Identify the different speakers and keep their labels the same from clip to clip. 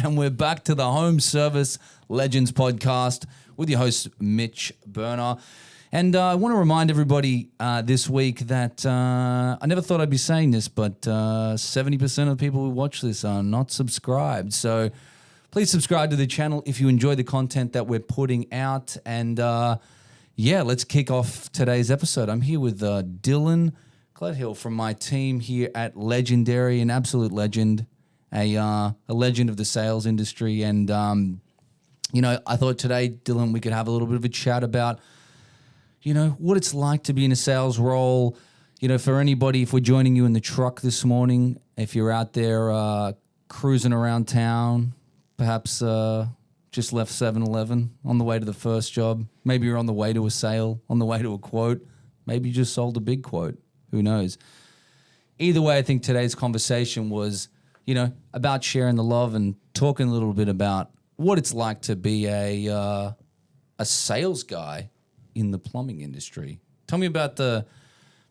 Speaker 1: and we're back to the Home Service Legends podcast with your host, Mitch Burner. And I want to remind everybody this week that I never thought I'd be saying this, but 70% of people who watch this are not subscribed. So please subscribe to the channel if you enjoy the content that we're putting out. And let's kick off today's episode. I'm here with Dylan Gledhill from my team here at Legendary, an absolute legend, a legend of the sales industry. And, I thought today, Dylan, we could have a little bit of a chat about what it's like to be in a sales role. For anybody, if we're joining you in the truck this morning, if you're out there cruising around town, perhaps just left 7-Eleven on the way to the first job, maybe you're on the way to a sale, on the way to a quote, maybe you just sold a big quote, who knows. Either way, I think today's conversation was, about sharing the love and talking a little bit about what it's like to be a sales guy in the plumbing industry. Tell me about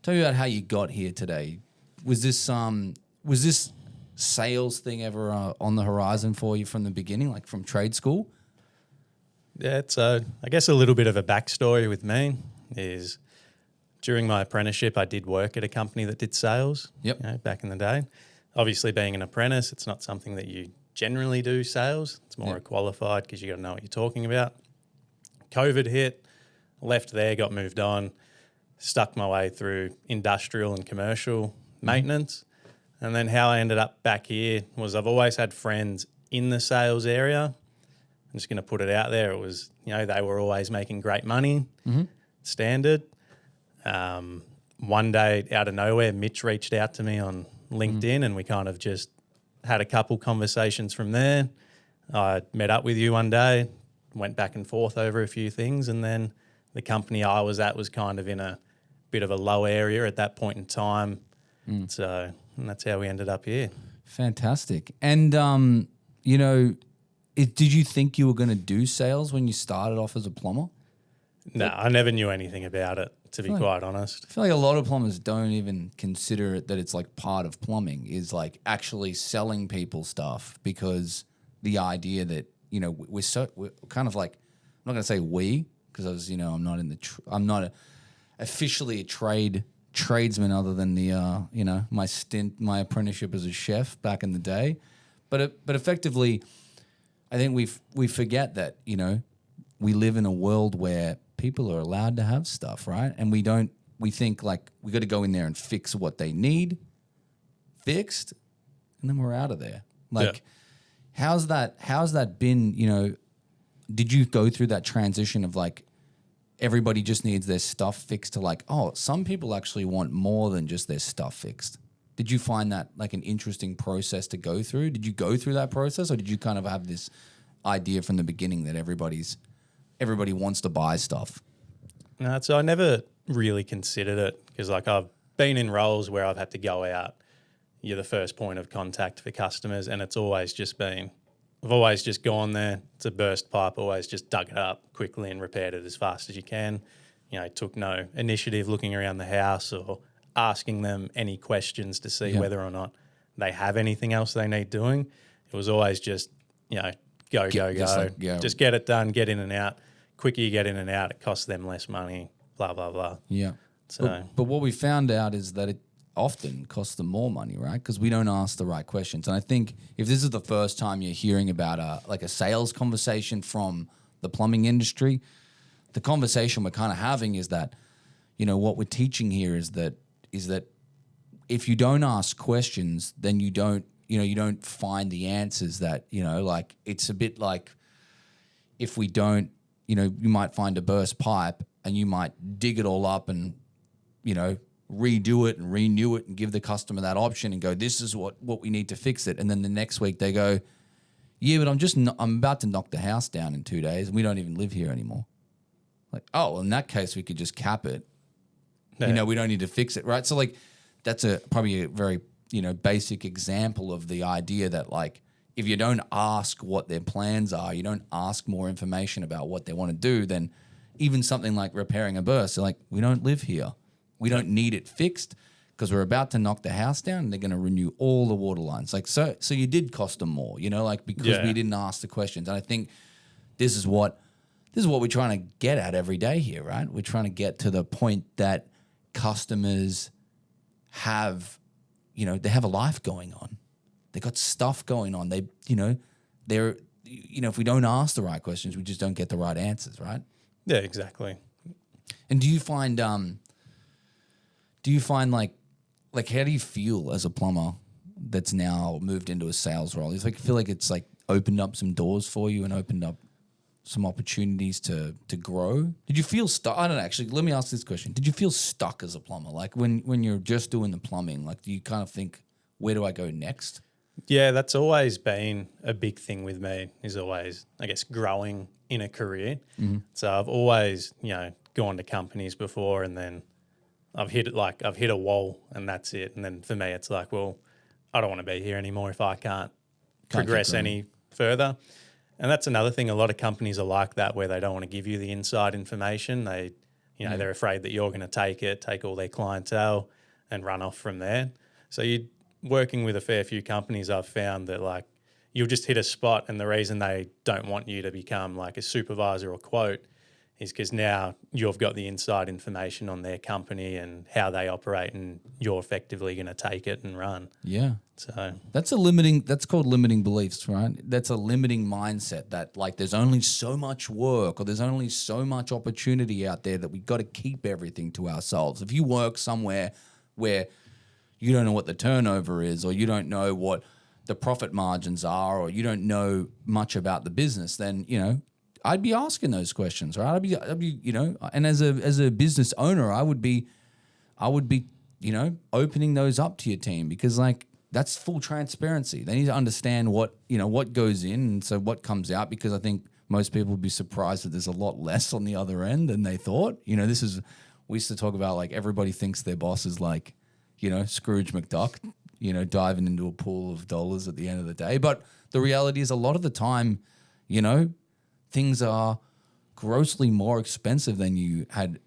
Speaker 1: how you got here today. Was this sales thing ever on the horizon for you from the beginning, like from trade school?
Speaker 2: Yeah, it's I guess a little bit of a backstory with me is during my apprenticeship, I did work at a company that did sales.
Speaker 1: Yep.
Speaker 2: Back in the day. Obviously, being an apprentice, it's not something that you generally do sales. It's more qualified because you got to know what you're talking about. COVID hit. Left there, got moved on, stuck my way through industrial and commercial maintenance. And then how I ended up back here was I've always had friends in the sales area. I'm just going to put it out there. It was, they were always making great money, standard. One day out of nowhere, Mitch reached out to me on LinkedIn and we kind of just had a couple conversations from there. I met up with you one day, went back and forth over a few things, and then the company I was at was kind of in a bit of a low area at that point in time. So and that's how we ended up here.
Speaker 1: Fantastic. And, did you think you were going to do sales when you started off as a plumber?
Speaker 2: No, I never knew anything about it, to be quite honest.
Speaker 1: I feel like a lot of plumbers don't even consider it that it's like part of plumbing is like actually selling people stuff, because the idea that, we're kind of like, I'm not going to say we, because I was, I'm not in I'm not officially a tradesman other than the, my apprenticeship as a chef back in the day. But effectively, I think we forget that, we live in a world where people are allowed to have stuff, right? And we think like we got to go in there and fix what they need fixed, and then we're out of there. Like, how's that been, did you go through that transition of like, everybody just needs their stuff fixed to like, oh, some people actually want more than just their stuff fixed? Did you find that like an interesting process to go through? Did you go through that process, or did you kind of have this idea from the beginning that everybody wants to buy stuff?
Speaker 2: No, so I never really considered it, because like I've been in roles where I've had to go out. You're the first point of contact for customers, and it's always just been, I've always just gone there. It's a burst pipe, always just dug it up quickly and repaired it as fast as you can. Took no initiative looking around the house or asking them any questions to see whether or not they have anything else they need doing. It was always just, go. Just get it done, get in and out. Quicker you get in and out, it costs them less money, blah, blah, blah.
Speaker 1: Yeah.
Speaker 2: So,
Speaker 1: but what we found out is that it often costs them more money, right? Because we don't ask the right questions. And I think if this is the first time you're hearing about a sales conversation from the plumbing industry, the conversation we're kind of having is that, what we're teaching here is that if you don't ask questions, then you don't find the answers that, like it's a bit like if we don't, you might find a burst pipe and you might dig it all up and, redo it and renew it and give the customer that option and go, this is what we need to fix it. And then the next week they go, yeah, but I'm about to knock the house down in 2 days and we don't even live here anymore. Like, oh, well, in that case, we could just cap it. Yeah. We don't need to fix it, right? So like, that's probably a very, basic example of the idea that like, if you don't ask what their plans are, you don't ask more information about what they want to do, then even something like repairing a burst, they're like, we don't live here. We don't need it fixed. because we're about to knock the house down and they're going to renew all the water lines. Like, so you did cost them more, you know, like because we didn't ask the questions. And I think this is what we're trying to get at every day here, right? We're trying to get to the point that customers have, you know, they have a life going on. They got stuff going on. They, you know, if we don't ask the right questions, we just don't get the right answers, right?
Speaker 2: Yeah, exactly.
Speaker 1: And do you find like how do you feel as a plumber that's now moved into a sales role? You feel like it's like opened up some doors for you and opened up some opportunities to grow? Did you feel stuck? I don't know, actually, let me ask this question. Did you feel stuck as a plumber? Like when you're just doing the plumbing, like do you kind of think, where do I go next?
Speaker 2: Yeah, that's always been a big thing with me, is always, I guess, growing in a career. Mm-hmm. So I've always, you know, gone to companies before and then I've hit a wall and that's it. And then for me, it's like, well, I don't want to be here anymore if I can't progress any further. And that's another thing. A lot of companies are like that, where they don't want to give you the inside information. They, you know, they're afraid that you're going to take all their clientele and run off from there. So working with a fair few companies, I've found that like you'll just hit a spot, and the reason they don't want you to become like a supervisor or quote is because now you've got the inside information on their company and how they operate, and you're effectively going to take it and run.
Speaker 1: Yeah.
Speaker 2: So
Speaker 1: that's called limiting beliefs, right? That's a limiting mindset that like there's only so much work or there's only so much opportunity out there that we've got to keep everything to ourselves. If you work somewhere where you don't know what the turnover is, or you don't know what the profit margins are, or you don't know much about the business, then, you know, I'd be asking those questions, right? I'd be, you know, and as a business owner, I would be, you know, opening those up to your team, because like that's full transparency. They need to understand what goes in and so what comes out, because I think most people would be surprised that there's a lot less on the other end than they thought. You know, we used to talk about like everybody thinks their boss is like, you know, Scrooge McDuck, you know, diving into a pool of dollars at the end of the day. But the reality is a lot of the time, you know, things are grossly more expensive than you had,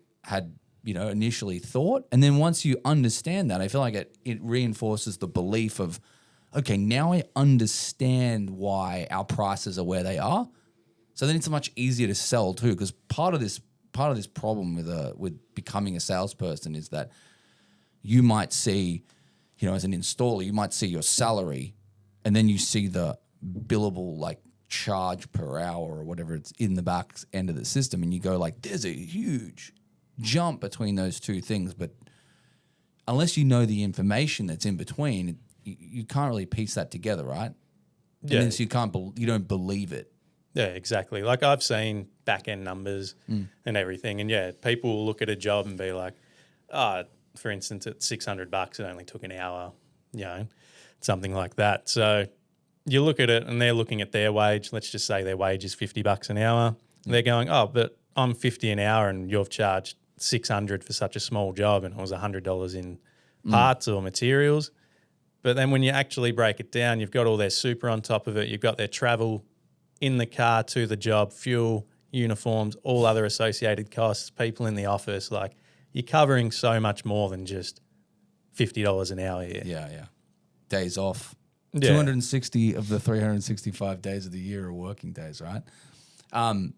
Speaker 1: you know, initially thought. And then once you understand that, I feel like it reinforces the belief of, okay, now I understand why our prices are where they are. So then it's much easier to sell too, because part of this problem with becoming a salesperson is that you might see, you know, as an installer, you might see your salary, and then you see the billable like charge per hour or whatever it's in the back end of the system, and you go like, there's a huge jump between those two things. But unless you know the information that's in between, you can't really piece that together, right?
Speaker 2: Yeah.
Speaker 1: And so you don't believe it.
Speaker 2: Yeah, exactly. Like I've seen back end numbers and everything, and yeah, people will look at a job and be like, for instance, at $600, it only took an hour, you know, something like that. So you look at it and they're looking at their wage. Let's just say their wage is $50 an hour. They're going, oh, but I'm $50 an hour and you've charged $600 for such a small job, and it was $100 in parts or materials. But then when you actually break it down, you've got all their super on top of it. You've got their travel in the car to the job, fuel, uniforms, all other associated costs, people in the office. Like, you're covering so much more than just $50 an hour here.
Speaker 1: Yeah. Days off.
Speaker 2: Yeah.
Speaker 1: 260 of the 365 days of the year are working days, right? And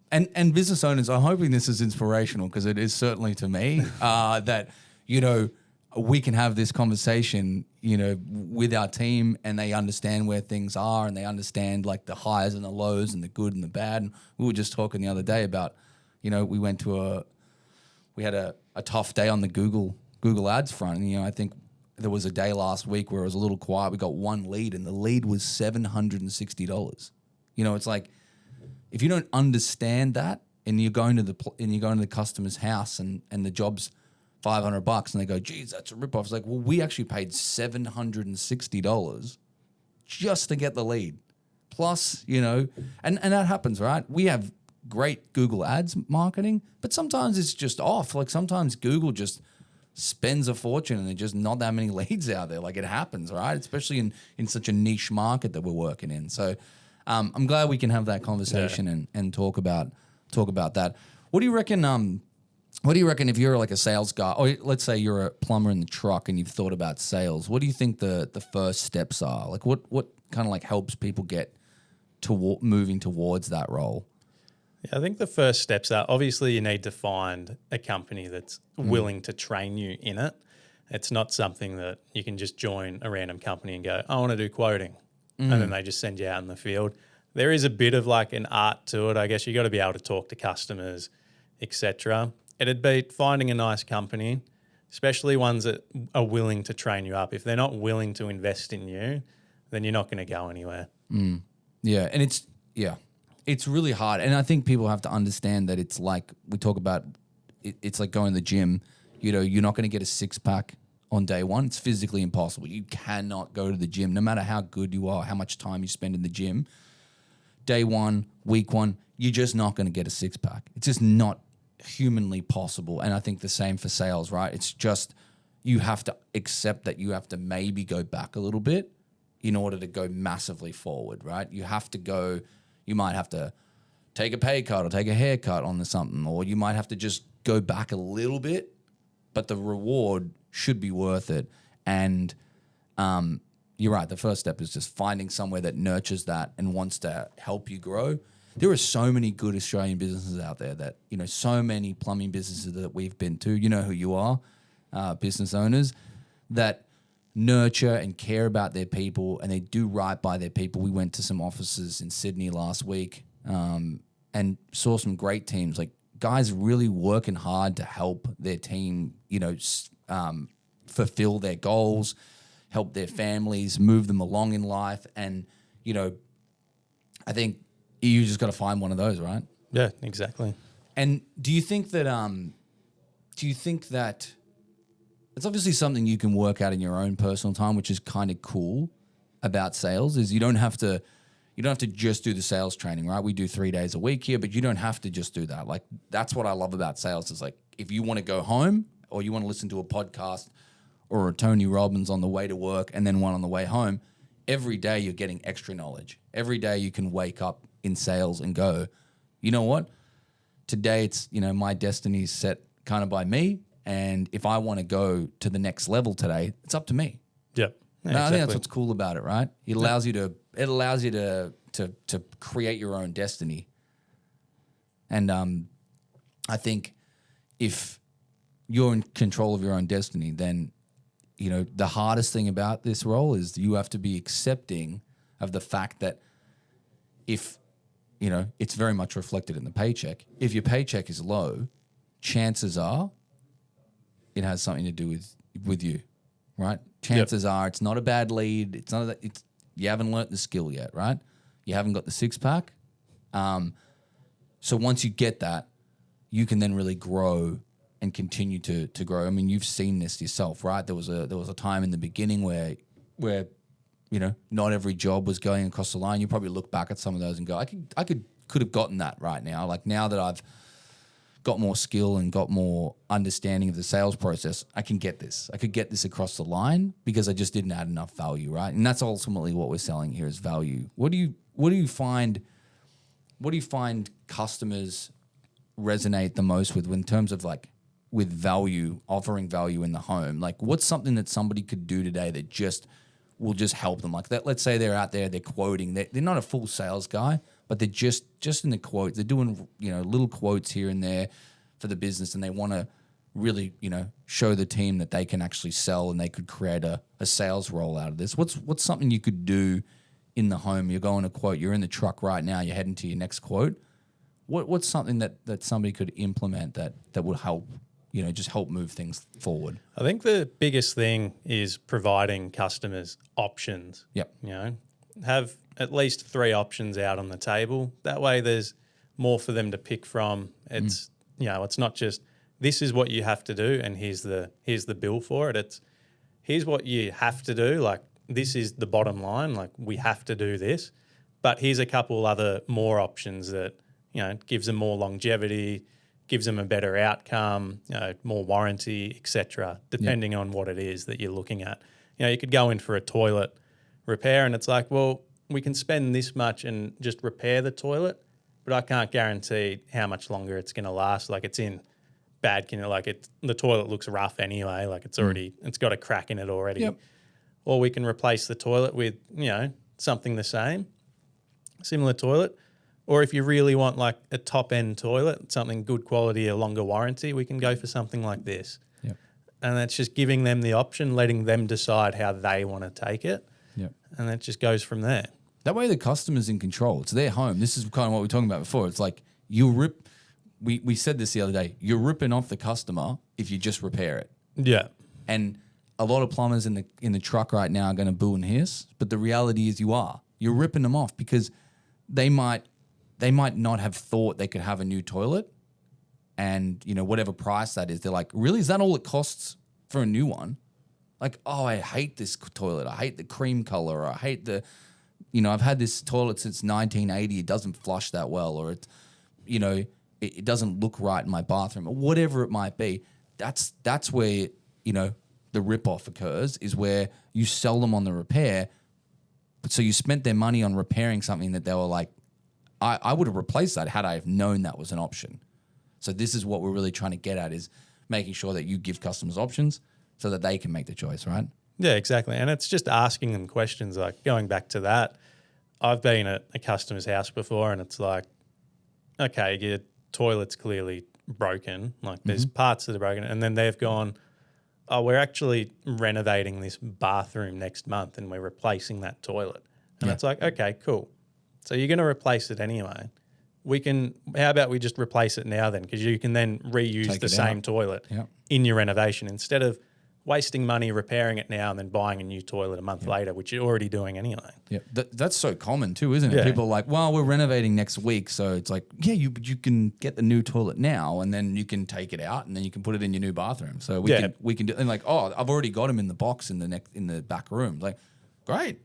Speaker 1: business owners, I'm hoping this is inspirational, because it is certainly to me, that, you know, we can have this conversation, you know, with our team, and they understand where things are, and they understand like the highs and the lows and the good and the bad. And we were just talking the other day about, you know, we had a tough day on the Google ads front. And, you know, I think there was a day last week where it was a little quiet. We got one lead, and the lead was $760. You know, it's like, if you don't understand that, and you're going to the customer's house and the job's $500, and they go, geez, that's a ripoff. It's like, well, we actually paid $760 just to get the lead. Plus, you know, and that happens, right? We have great Google ads marketing, but sometimes it's just off. Like sometimes Google just spends a fortune and there's just not that many leads out there. Like it happens, right? Especially in such a niche market that we're working in. So I'm glad we can have that conversation and talk about that. What do you reckon? What do you reckon if you're like a sales guy, or let's say you're a plumber in the truck and you've thought about sales? What do you think the first steps are? Like what kind of like helps people get to moving towards that role?
Speaker 2: Yeah, I think the first steps are obviously you need to find a company that's willing to train you in it. It's not something that you can just join a random company and go, I want to do quoting. And then they just send you out in the field. There is a bit of like an art to it. I guess you got to be able to talk to customers, etc. It'd be finding a nice company, especially ones that are willing to train you up. If they're not willing to invest in you, then you're not going to go anywhere.
Speaker 1: Yeah, and it's really hard. And I think people have to understand that it's like we talk about. It's like going to the gym. You know, you're not going to get a six-pack on day one. It's physically impossible. You cannot go to the gym, no matter how good you are, how much time you spend in the gym. Day one, week one, you're just not going to get a six-pack. It's just not humanly possible. And I think the same for sales, right? It's just you have to accept that you have to maybe go back a little bit in order to go massively forward, right? You have to go, you might have to take a pay cut or take a haircut on something, or you might have to just go back a little bit, but the reward should be worth it. And you're right, the first step is just finding somewhere that nurtures that and wants to help you grow. There are so many good Australian businesses out there that, you know, so many plumbing businesses that we've been to, you know who you are, business owners, that nurture and care about their people and they do right by their people. We went to some offices in Sydney last week and saw some great teams, like guys really working hard to help their team, you know, fulfill their goals, help their families, move them along in life. And, you know, I think you just got to find one of those, right?
Speaker 2: Yeah, exactly.
Speaker 1: And do you think that it's obviously something you can work out in your own personal time, which is kind of cool about sales, is you don't have to just do the sales training, right? We do 3 days a week here, but you don't have to just do that. Like, that's what I love about sales is like, if you want to go home or you want to listen to a podcast or a Tony Robbins on the way to work and then one on the way home, every day you're getting extra knowledge. Every day you can wake up in sales and go, you know what? Today it's, you know, my destiny's set kind of by me. And if I want to go to the next level today, it's up to me.
Speaker 2: Yep. Yeah,
Speaker 1: I think
Speaker 2: exactly.
Speaker 1: that's what's cool about it, right? It allows you to create your own destiny. And I think if you're in control of your own destiny, then, you know, the hardest thing about this role is you have to be accepting of the fact that if, you know, it's very much reflected in the paycheck. If your paycheck is low, chances are it has something to do with you, right? Chances are it's not a bad lead. It's not you haven't learnt the skill yet, right? You haven't got the six-pack. So once you get that, you can then really grow and continue to grow. I mean, you've seen this yourself, right? There was a time in the beginning where you know, not every job was going across the line. You probably look back at some of those and go, I could have gotten that right now. Like, now that I've got more skill and got more understanding of the sales process, I can get this. I could get this across the line because I just didn't add enough value, right? And that's ultimately what we're selling here is value. What do you find customers resonate the most with in terms of like with value, offering value in the home? Like, what's something that somebody could do today that just will just help them? Like that, let's say they're out there, they're quoting, they're not a full sales guy, but they're just in the quotes, they're doing, you know, little quotes here and there for the business, and they want to really, you know, show the team that they can actually sell and they could create a sales role out of this. What's something you could do in the home? You're going to quote, you're in the truck right now, you're heading to your next quote. What's something that somebody could implement that would help, you know, just help move things forward?
Speaker 2: I think the biggest thing is providing customers options.
Speaker 1: Yep.
Speaker 2: You know, have at least 3 options out on the table. That way there's more for them to pick from. It's, you know, it's not just this is what you have to do and here's the bill for it. It's here's what you have to do. Like, this is the bottom line. Like, we have to do this, but here's a couple other more options that, you know, gives them more longevity, gives them a better outcome, you know, more warranty, etc., depending on what it is that you're looking at. You know, you could go in for a toilet repair and it's like, well, we can spend this much and just repair the toilet, but I can't guarantee how much longer it's going to last. Like, it's in bad the toilet looks rough anyway, like it's got a crack in it already.
Speaker 1: Yep.
Speaker 2: Or we can replace the toilet with, something the same, similar toilet. Or if you really want like a top end toilet, something good quality, a longer warranty, we can go for something like this.
Speaker 1: Yep.
Speaker 2: And that's just giving them the option, letting them decide how they want to take it.
Speaker 1: Yep.
Speaker 2: And that just goes from there.
Speaker 1: That way the customer's in control. It's their home. This is kind of what we were talking about before. It's like we said this the other day, you're ripping off the customer if you just repair it.
Speaker 2: Yeah.
Speaker 1: And a lot of plumbers in the truck right now are going to boo and hiss, but the reality is you're ripping them off because they might not have thought they could have a new toilet, and whatever price that is, they're like, really, is that all it costs for a new one? Like, oh, I hate this toilet. I hate the cream color. Or I hate I've had this toilet since 1980. It doesn't flush that well, or it doesn't look right in my bathroom, or whatever it might be. That's where the rip-off occurs, is where you sell them on the repair. But so you spent their money on repairing something that they were like, I would have replaced that had I have known that was an option. So this is what we're really trying to get at, is making sure that you give customers options so that they can make the choice, right?
Speaker 2: Yeah, exactly. And it's just asking them questions. Like, going back to that, I've been at a customer's house before and it's like, okay, your toilet's clearly broken. Like, there's parts that are broken. And then they've gone, oh, we're actually renovating this bathroom next month and we're replacing that toilet. And it's like, okay, cool. So you're going to replace it anyway. How about we just replace it now then? Because you can then reuse the same toilet in your renovation instead of wasting money repairing it now and then buying a new toilet a month later, which you're already doing anyway. Yeah,
Speaker 1: that's so common too, isn't it?
Speaker 2: Yeah.
Speaker 1: People are like, well, we're renovating next week. So it's like, yeah, you can get the new toilet now and then you can take it out and then you can put it in your new bathroom. So we can do, and like, oh, I've already got them in the box in the back room. Like, great.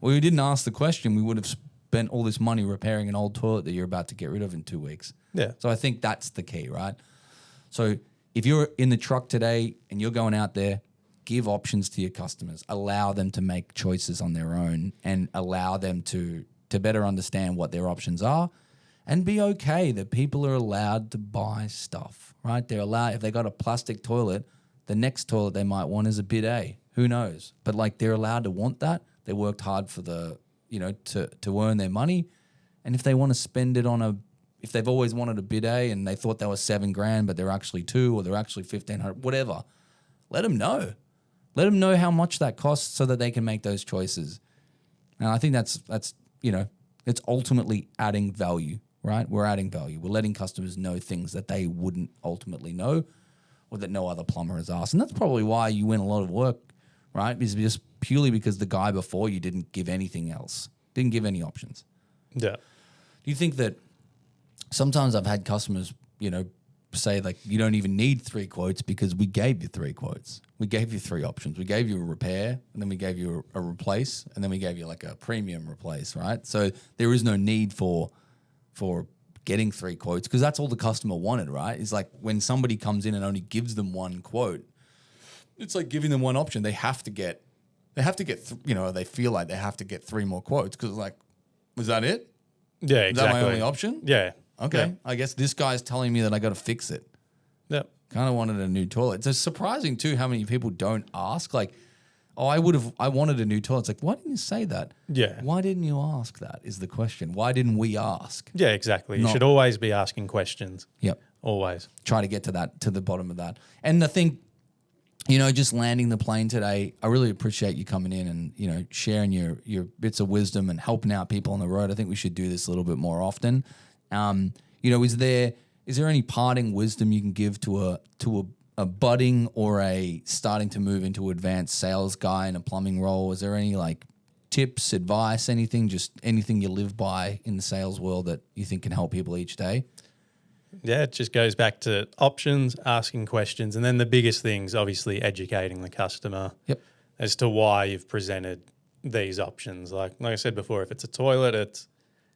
Speaker 1: Well, we didn't ask the question. We would have spent all this money repairing an old toilet that you're about to get rid of in 2 weeks.
Speaker 2: Yeah.
Speaker 1: So I think that's the key, right? So if you're in the truck today and you're going out there, give options to your customers. Allow them to make choices on their own and allow them to better understand what their options are, and be okay that people are allowed to buy stuff, right? They're allowed, if they got a plastic toilet, the next toilet they might want is a bidet. Who knows? But like, they're allowed to want that. They worked hard for to earn their money. And if they want to spend it if they've always wanted a bidet and they thought they were $7,000, but they're actually $2,000 or they're actually $1,500, whatever, let them know. Let them know how much that costs so that they can make those choices. And I think that's it's ultimately adding value, right? We're adding value. We're letting customers know things that they wouldn't ultimately know or that no other plumber has asked. And that's probably why you win a lot of work, right? Is just purely because the guy before you didn't give anything else, didn't give any options.
Speaker 2: Yeah.
Speaker 1: Do you think that sometimes I've had customers, say like, you don't even need 3 quotes because we gave you 3 quotes. We gave you 3 options. We gave you a repair, and then we gave you a replace, and then we gave you like a premium replace, right? So there is no need for getting 3 quotes because that's all the customer wanted, right? It's like when somebody comes in and only gives them 1 quote, it's like giving them 1 option. They have to get, they feel like they have to get 3 more quotes because like, was that it?
Speaker 2: Yeah, exactly.
Speaker 1: Is that my only option?
Speaker 2: Yeah.
Speaker 1: Okay.
Speaker 2: Yeah.
Speaker 1: I guess this guy's telling me that I got to fix it.
Speaker 2: Yep.
Speaker 1: Kind of wanted a new toilet. It's surprising too how many people don't ask. Like, oh, I wanted a new toilet. It's like, why didn't you say that?
Speaker 2: Yeah.
Speaker 1: Why didn't you ask that is the question. Why didn't we ask?
Speaker 2: Yeah, exactly. You should always be asking questions.
Speaker 1: Yep.
Speaker 2: Always.
Speaker 1: Try to get to the bottom of that. And I think, just landing the plane today, I really appreciate you coming in and, sharing your bits of wisdom and helping out people on the road. I think we should do this a little bit more often. Is there any parting wisdom you can give to a budding or a starting to move into advanced sales guy in a plumbing role? Is there any like tips, advice, anything you live by in the sales world that you think can help people each day?
Speaker 2: Yeah, it just goes back to options, asking questions, and then the biggest things, obviously, educating the customer as to why you've presented these options. Like I said before, if it's a toilet,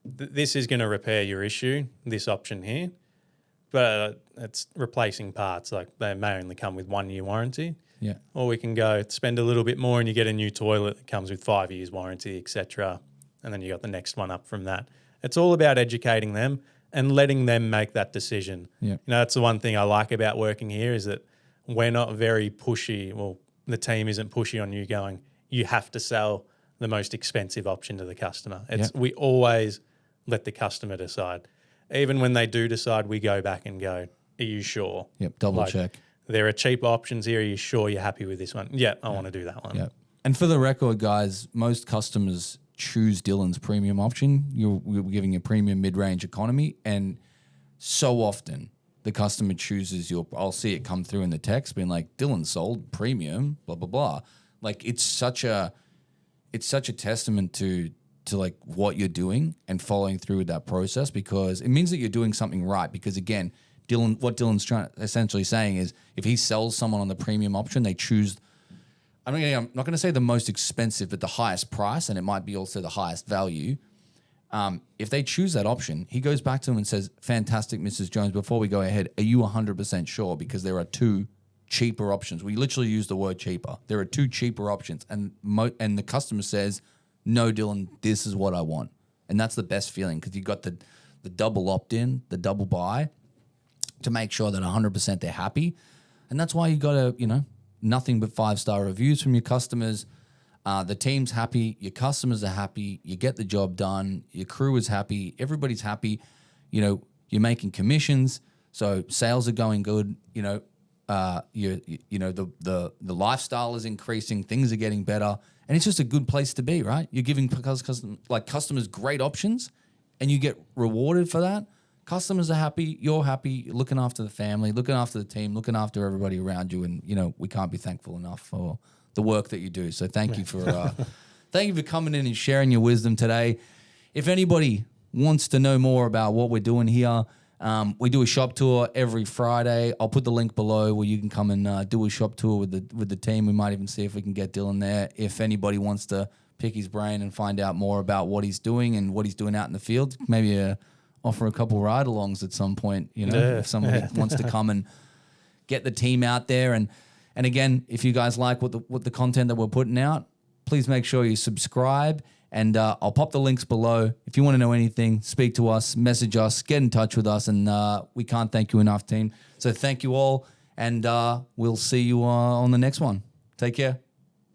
Speaker 2: this is going to repair your issue, this option here, but it's replacing parts. Like they may only come with 1 year warranty.
Speaker 1: Yeah.
Speaker 2: Or we can go spend a little bit more and you get a new toilet that comes with 5 years warranty, etc. And then you got the next one up from that. It's all about educating them and letting them make that decision.
Speaker 1: Yeah.
Speaker 2: You know, that's the one thing I like about working here is that we're not very pushy. Well, the team isn't pushy on you going, you have to sell the most expensive option to the customer. We always let the customer decide. Even when they do decide, we go back and go, are you sure?
Speaker 1: Yep, double check.
Speaker 2: There are cheaper options here. Are you sure you're happy with this one? Yeah, I want to do that one.
Speaker 1: Yeah. And for the record, guys, most customers choose Dylan's premium option. We're giving a premium mid-range economy, and so often the customer chooses I'll see it come through in the text being like, Dylan sold premium, blah, blah, blah. Like it's such a testament to like what you're doing and following through with that process, because it means that you're doing something right. Because again, what Dylan's essentially saying is if he sells someone on the premium option, they choose, I'm not going to say the most expensive, but the highest price, and it might be also the highest value. If they choose that option, he goes back to him and says, fantastic, Mrs. Jones, before we go ahead, are you 100% sure? Because there are two cheaper options. We literally use the word cheaper. There are two cheaper options. And the customer says, no, Dylan, this is what I want. And that's the best feeling, because you got the double opt-in, the double buy, to make sure that 100% they're happy. And that's why you got to, nothing but 5-star reviews from your customers. The team's happy, your customers are happy, you get the job done, your crew is happy, everybody's happy. You're making commissions, so sales are going good. The lifestyle is increasing, things are getting better, and it's just a good place to be, right? You're giving customers great options, and you get rewarded for that. Customers are happy, you're happy, you're looking after the family, looking after the team, looking after everybody around you, and we can't be thankful enough for the work that you do. So thank you for coming in and sharing your wisdom today. If anybody wants to know more about what we're doing here, we do a shop tour every Friday. I'll put the link below where you can come and do a shop tour with the team. We might even see if we can get Dylan there. If anybody wants to pick his brain and find out more about what he's doing and what he's doing out in the field, maybe offer a couple ride-alongs at some point. If somebody wants to come and get the team out there. And again, if you guys like what the content that we're putting out, please make sure you subscribe. And I'll pop the links below. If you want to know anything, speak to us, message us, get in touch with us, and we can't thank you enough, team. So thank you all, and we'll see you on the next one. Take care.